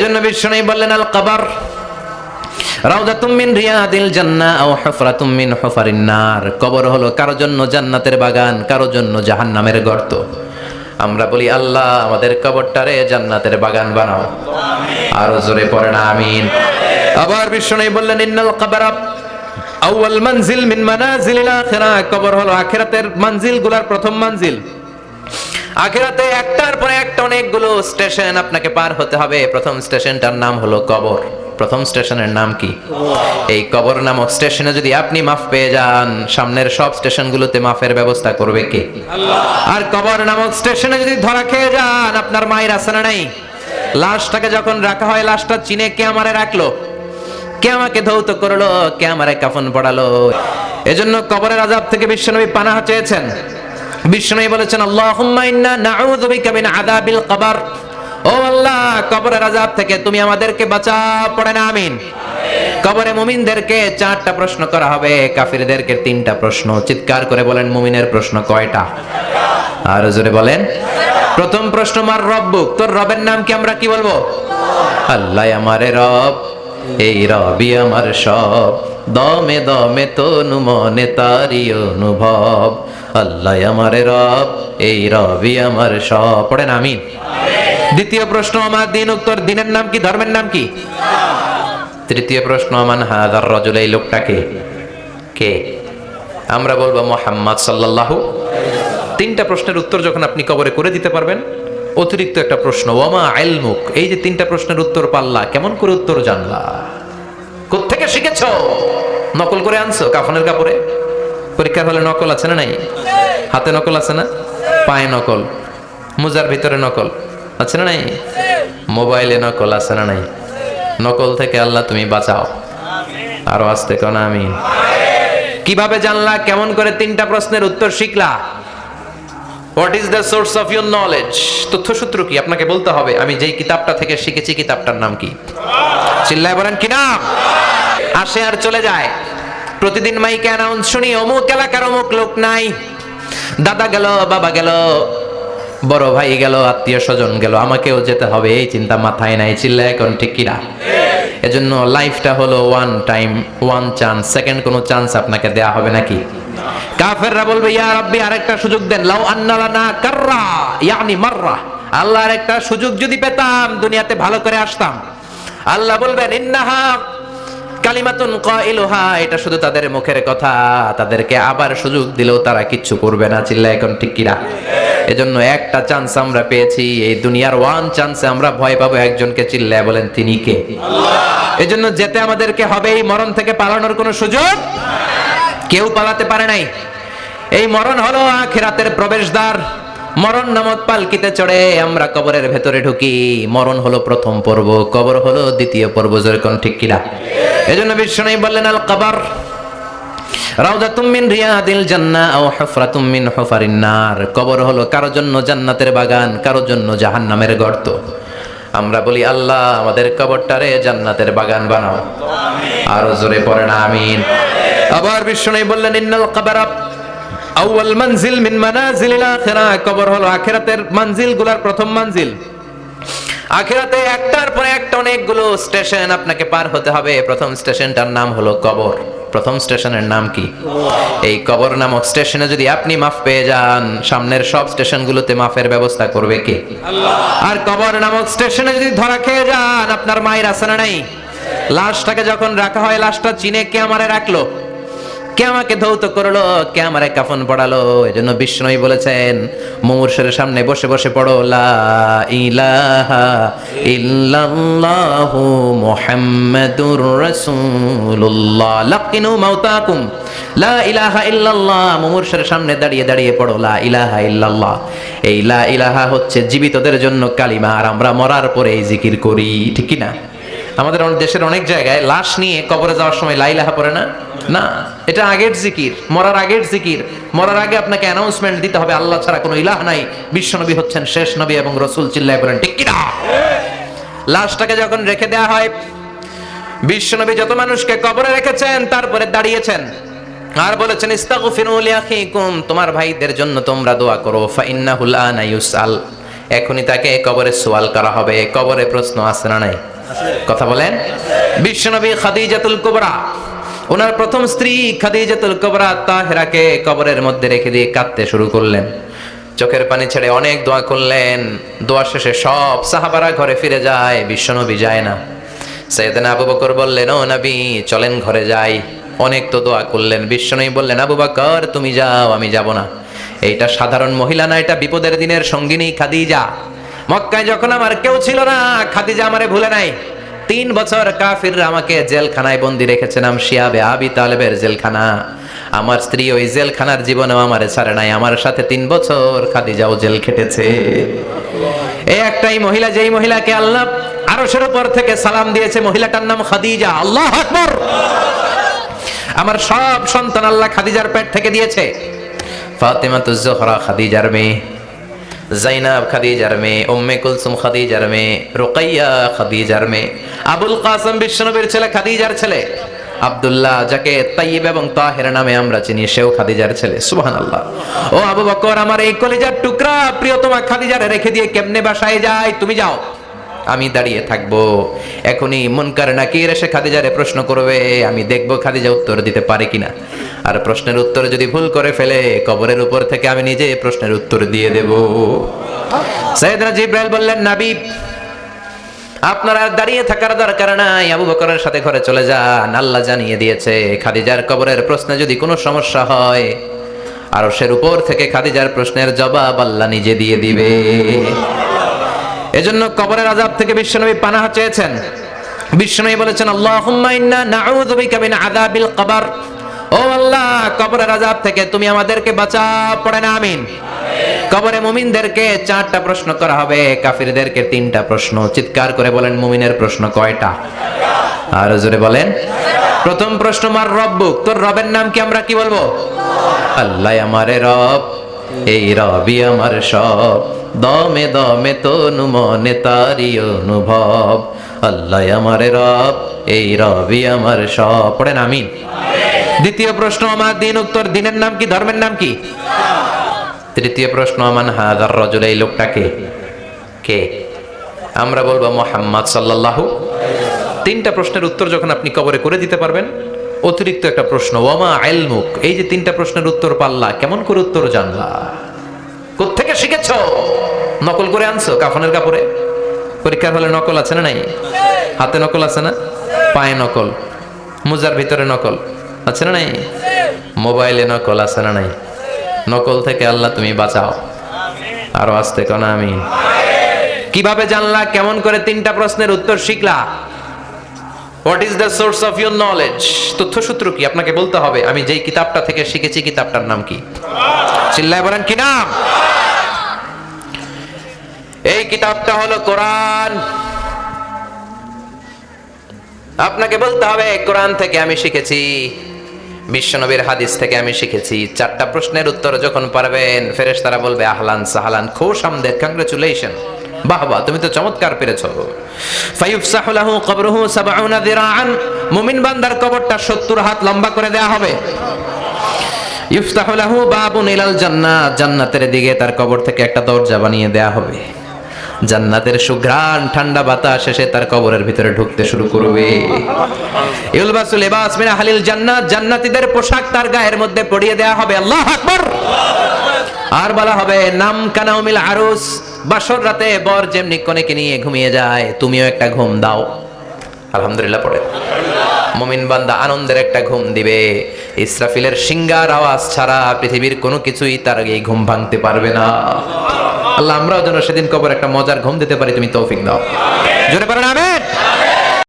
এজন্য বিষ্ণু বললেন আল কবর রাউদাতুম মিন রিয়াদিল জান্নাহ আও হুফরাতুম মিন হুফারিন নার। কবর হলো কারো জন্য জান্নাতের বাগান, কারো জন্য জাহান্নামের গর্ত। আমরা বলি আল্লাহ আমাদের কবরটারে জান্নাতের বাগান বানাও, আরো জোরে পড়েন আমিন। আবার বিষ্ণু বললেন ইন্নাল কবর আউয়াল মানজিল মিন মানাজিলিল আখিরাহ। কবর হলো আখিরাতের মানজিলগুলোর প্রথম মানজিল। আখিরাতে একটার পর একটা অনেকগুলো স্টেশন আপনাকে পার হতে হবে। প্রথম স্টেশনটার নাম হলো কবর। প্রথম স্টেশনের নাম কি? এই কবর নামক স্টেশনে যদি আপনি মাফ পেয়ে যান, সামনের সব স্টেশনগুলোতে মাফের ব্যবস্থা করবে কে? আল্লাহ। আর কবর নামক স্টেশনে যদি ধরা খেয়ে যান, আপনার মায়ের আছে না নাই? লাশটাকে যখন রাখা হয়, লাশটা চিনে কে আমারে রাখলো, কে আমাকে ধৌত করলো, কে আমারে কাফন পড়ালো। এজন্য কবরের আযাব থেকে বিশ্বনবী পানাহ চেয়েছেন। বিষ্ণু বলেছেন আল্লাহুম্মা ইন্না নাউযু বিকা মিন আযাবিল কবর। ও আল্লাহ, কবরের আযাব থেকে তুমি আমাদেরকে বাঁচাও, পড়েন আমিন। কবরে মুমিনদেরকে 4টা প্রশ্ন করা হবে, কাফিরদেরকে 3টা প্রশ্ন। চিৎকার করে বলেন মুমিনের প্রশ্ন কয়টা? আর জোরে বলেন। প্রথম প্রশ্ন মার রব্বুক, তোর রবের নাম কি? আমরা কি বলবো? আল্লাহ আমারে রব, এই রবি আমার সব, দমে দমে তনু মনে তারি অনুভব। আল্লাহ আমারে রব, এই রবি আমার সব, পড়েন আমিন। দ্বিতীয় প্রশ্ন আমার দিন, উত্তর দিনের নাম কি, ধর্মের নাম কি? তৃতীয় প্রশ্ন মান হাযার রাজুল, এই লোকটাকে কে? আমরা বলবো মুহাম্মদ সাল্লাল্লাহু। 3টা প্রশ্নের উত্তর যখন আপনি কবরে করে দিতে পারবেন, অতিরিক্ত একটা প্রশ্ন ওয়ামা ইলমুক, এই যে 3টা প্রশ্নের উত্তর পাল্লা, কেমন করে উত্তর জানলা? কোত্থেকে শিখেছো? নকল করে আনছো কাফনের কাপড়ে? পরীক্ষার হলে নকল আছে না নাই? হাতে নকল আছে না? পায়ে নকল, মোজার ভিতরে নকল আছে না নাই? মোবাইলে নকল আছে না নাই? নকল থেকে আল্লাহ তুমি বাঁচাও, আরো আসতে কোন আমিন। কিভাবে জানলা? কেমন করে 3টা প্রশ্নের উত্তর শিখলা? What is the source of your knowledge? তথ্যসূত্র কি? আপনাকে বলতে হবে আমি যেই কিতাবটা থেকে শিখেছি কিতাবটার নাম কি? চিল্লায় বলেন কি নাম? আসে আর চলে যায়। প্রতিদিন মাইকে অ্যানাউন্স শুনি অমুক এলাকার অমুক লোক নাই, দাদা গেল, বাবা গেল, বড় ভাই গেল, আত্মীয় স্বজন গেল, আমাকেও যেতে হবে, এই চিন্তা মাথায় নাই। চিল্লায় এখন ঠিক কিনা? এজন্য লাইফটা হলো one time, one chance, second কোনো চান্স আপনাকে দেয়া হবে নাকি? কাফেররা বলবে ইয়া রাব্বি আরেকটা সুযোগ দেন, লাউ আন্না লানা কাররা ইয়ানি মাররা, আল্লাহ আরেকটা সুযোগ যদি পেতাম দুনিয়াতে ভালো করে আসতাম। আল্লাহ বলবেন ইন্নাহা কালিমাতুন কাইলুহা, এটা শুধু তাদের মুখের কথা, তাদেরকে আবার সুযোগ দিলেও তারা কিচ্ছু করবে না। চিল্লায় এখন ঠিক কিনা? এজন্য একটা চান্স আমরা পেয়েছি, এই দুনিয়ার ওয়ান চান্সে আমরা ভয় পাবো একজনকে। চিল্লায় বলেন তিনি কে? আল্লাহ। এজন্য যেতে আমাদেরকে হবে, এই মরণ থেকে পালানোর কোনো সুযোগ কেউ পালাতে পারে নাই। এই মরণ হলো আখিরাতের প্রবেশদ্বার। মরণ নামক পালকিতে চড়ে আমরা কবরের ভেতরে ঢুকি। মরণ হলো প্রথম পর্ব, কবর হলো দ্বিতীয় পর্ব। যেরকম ঠিক কিনা? এজন্য বিষ্ণু বললেন আল কবর রাউদাতুম মিন রিয়াদিল জান্নাহ আও হুফরাতুম মিন হুফারিন নার। কবর হলো কারো জন্য জান্নাতের বাগান, কারো জন্য জাহান্নামের গর্ত। আমরা বলি আল্লাহ আমাদের কবরটারে জান্নাতের বাগান বানাও, আরো জোরে পড়েন আমিন। আবার বিষ্ণু বললেন ইন্নাল কবর আউয়াল মানজিল মিন মানাজিলিল আখিরাহ। কবর হলো আখিরাতের মানজিলগুলোর প্রথম মানজিল। আখিরাতে একটার পর একটা অনেকগুলো স্টেশন আপনাকে পার হতে হবে। প্রথম স্টেশনটার নাম হলো কবর। প্রথম স্টেশনের নাম কি? এই কবর নামক স্টেশনে যদি আপনি মাফ পেয়ে যান, সামনের সব স্টেশনগুলোতে মাফের ব্যবস্থা করবে কে? আল্লাহ। আর কবর নামক স্টেশনে যদি ধরা খেয়ে যান, আপনার মায়ের আছে না নাই? লাশটাকে যখন রাখা হয়, লাশটা চিনে কে আমারে রাখলো, কে আমাকে ধৌত করলো, কে আমারে কাফন পড়ালো। এজন্য বিষ্ণুই বলেছেন মুমূর্ষের সামনে বসে বসে পড়ো লা ইলাহা ইল্লাল্লাহু মুহাম্মাদুর রাসূলুল্লাহ লাকিনু মাউতাকুম লা ইলাহা ইল্লাল্লাহ। মুমূর্ষের সামনে দাঁড়িয়ে দাঁড়িয়ে পড়ো লা ইলাহা ইল্লাল্লাহ। এই লা ইলাহা হচ্ছে জীবিতদের জন্য কালিমা, আর আমরা মরার পরে এই জিকির করি, ঠিক কি না? আমাদের দেশের অনেক জায়গায় লাশ নিয়ে কবরে যাওয়ার সময় লা ইলাহা পড়ে না। না, এটা আগের জিকির, মরার আগের জিকির। মরার আগে আপনাকে অ্যানাউন্সমেন্ট দিতে হবে আল্লাহ ছাড়া কোনো ইলাহ নাই, বিশ্বনবী হচ্ছেন শেষ নবী এবং রাসূল। চিল্লায় বলেন ঠিক কি না? লাশটাকে যখন রেখে দেয়া হয়, বিশ্বনবী যত মানুষকে কবরে রেখেছেন তারপরে দাঁড়িয়েছেন আর বলেছেন ইস্তাগফিরু লিআখিকুম, তোমার ভাইদের জন্য তোমরা দোয়া করো। ফা ইন্নাহুল আনা ইউসআল, এখনই তাকে কবরে সওয়াল করা হবে। কবরে প্রশ্ন আছে না নাই? কথা বলেন। বিশ্বনবী খাদিজাতুল কুবরা, ওনার প্রথম স্ত্রী খাদিজাতুল কুবরা তাহেরাকে কবরের মধ্যে রেখে দিয়ে কাঁদতে শুরু করলেন, চোখের পানি ছেড়ে অনেক দোয়া করলেন। দোয়া শেষে সব সাহাবারা ঘরে ফিরে যায়, বিশ্বনবী যায় না। সাইয়েদনা আবু বকর বললেন, ও নবী চলেন ঘরে যাই। অনেক তো দোয়া করলেন। বিশ্বনবী বললেন, আবু বকর তুমি যাও, আমি যাব না। এইটা সাধারণ মহিলা না, এটা বিপদের দিনের সঙ্গিনী খাদিজা। মক্কায় যখন আমার কেউ ছিল না, খাদিজা আমারে ভুলে নাই। 3 বছর কাফিররা আমাকে জেলখানায় বন্দি রেখেছে, নাম শিয়াবে আবি তালেবের জেলখানা। আমার স্ত্রী ওই জেলখানার জীবনেও আমারে ছাড়ে নাই, আমার সাথে 3 বছর খাদিজাও জেল খেটেছে। এই একটাই মহিলা, যেই মহিলাকে আল্লাহ আরশের উপর থেকে সালাম দিয়েছে, মহিলাটার নাম খাদিজা। আল্লাহু আকবার। আমার সব সন্তান আল্লাহ খাদিজার পেট থেকে দিয়েছে। ফাতেমাতুজ জোহরা খাদিজার মেয়ে, জাইনাব খাদিজার মেয়ে, উম্মে কুলসুম খাদিজার মেয়ে, রুকাইয়া খাদিজার মেয়ে, আবুল কাসেম বিশ্বনবীর ছেলে খাদিজার ছেলে, আব্দুল্লাহ যাকে তাইয়্যিব এবং তাহের নামে আমরা চিনি, সেও খাদিজার ছেলে। সুবহানাল্লাহ। ও আবু বকর, আমার এই কলিজার টুকরা প্রিয়তমা খাদিজারে রেখে দিয়ে কেমনে বাসায় যায়? তুমি যাও, আমি দাঁড়িয়ে থাকবো। এখনই মুনকার নাকির এসে খাদিজারে প্রশ্ন করবে, আমি দেখব খাদিজা উত্তর দিতে পারে কিনা। আর প্রশ্নের উত্তর যদি ভুল করে ফেলে, কবরের উপর থেকে আমি নিজে প্রশ্নের উত্তর দিয়ে দেব। সাইয়েদনা জিবরাইল বললেন, নবী আপনার আর দাঁড়িয়ে থাকার দরকার নাই, আবু বকরের সাথে ঘরে চলে যান। আল্লাহ জানিয়ে দিয়েছে, খাদিজার কবরের প্রশ্নে যদি কোনো সমস্যা হয়, আরশের উপর থেকে খাদিজার প্রশ্নের জবাব আল্লাহ নিজে দিয়ে দিবে। এজন্য কবরের আযাব থেকে বিশ্বনবী পানাহ চেয়েছেন। বিশ্বনবী বলেছেন, আল্লাহুম্মা ইন্না নাউযু বিকা মিন আযাবিল কবর। ও আল্লাহ, কবরের আযাব থেকে তুমি আমাদেরকে বাঁচাও। পড়েন আমিন। কবরে মুমিনদেরকে 4টা প্রশ্ন করা হবে, কাফিরদেরকে 3টা প্রশ্ন। চিৎকার করে বলেন, মুমিনের প্রশ্ন কয়টা? আর জোরে বলেন। প্রথম প্রশ্ন, মার রব্বুক, তোর রবের নাম কি? আমরা কি বলবো? আল্লাহ আমারে রব, এই রবি আমার সব, দমে দমে তনু মনে তারি অনুভব। আল্লাহ আমারে রব, এই রবি আমার সব। পড়েন আমিন। দ্বিতীয় প্রশ্ন, আমার দিন, উত্তর দিনের নাম কি? ধর্মের নাম কি? তৃতীয় প্রশ্ন, আমান হাযার রাজুল, এই লোকটাকে কে? আমরা বলবো মুহাম্মদ সাল্লাল্লাহু। 3টা প্রশ্নের উত্তর যখন আপনি কবরে করে দিতে পারবেন, অতিরিক্ত একটা প্রশ্ন, ওয়ামা ইলমুক, এই যে 3টা প্রশ্নের উত্তর পাল্লা, কেমন করে উত্তর জানলা? কোত্থেকে শিখেছো? নকল করে আনছো কাফনের কাপড়ে? পরীক্ষার হলে নকল আছে না নাই? হাতে নকল আছে না? পায়ে নকল, মোজার ভিতরে নকল আছে না নাই? মোবাইলে নকল আছে না নাই? নকল থেকে আল্লাহ তুমি বাঁচাও। আরো আস্তে কোন আমিন। কিভাবে জানলা? কেমন করে 3টা প্রশ্নের উত্তর শিখলা? What is the source of your knowledge? তথ্যসূত্র কি? আপনাকে বলতে হবে, আমি যেই কিতাবটা থেকে শিখেছি, কিতাবটার নাম কি? চিল্লায় বলেন, কি নাম? এই কিতাবটা হলো কোরআন। আপনাকে বলতে হবে, কোরআন থেকে আমি শিখেছি, বিশ্বনবীর হাদিস থেকে আমি শিখেছি। 4টা প্রশ্নের উত্তর যখন পারবেন, ফেরেশতারা বলবে, আহলান সাহলান, খুশ আমদেদ, কংগ্রেচুলেশন, বাহ বাহ, তুমি তো চমৎকার পেরেছো। ফায়ুফসাহু লাহু কবরুহু 70 যিরাআন, মুমিন বান্দার কবরটা 70 হাত লম্বা করে দেয়া হবে। ইফতাহু লাহু বাবুন ইলাল জান্নাহ, জান্নাতের দিকে তার কবর থেকে একটা দরজা বানিয়ে দেয়া হবে। জান্নাতের সুঘ্রাণ ঠান্ডা বাতাস এসে তার কবরের ভিতরে ঢুকতে শুরু করবে। ইউলবাসু লিবাস মিন আহলিল জান্নাত, জান্নাতীদের পোশাক তার গায়ের মধ্যে পরিয়ে দেয়া হবে। আল্লাহু আকবার। আর বলা হবে, নাম কানাউমিল আরুস, বাসর রাতে বর যেমনি কনেকে নিয়ে ঘুমিয়ে যায়, তুমিও একটা ঘুম দাও। আলহামদুলিল্লাহ পড়ে মুমিন বান্দা আনন্দের একটা ঘুম দিবে। ইসরাফিলের সিংগার আওয়াজ ছাড়া পৃথিবীর কোনো কিছুই তার এই ঘুম ভাঙতে পারবে না। আল্লাহ আমরাও যেন সেদিন কবর একটা মজার ঘুম দিতে পারি, তুমি তৌফিক দাও। জোরে পড়েন আমিন।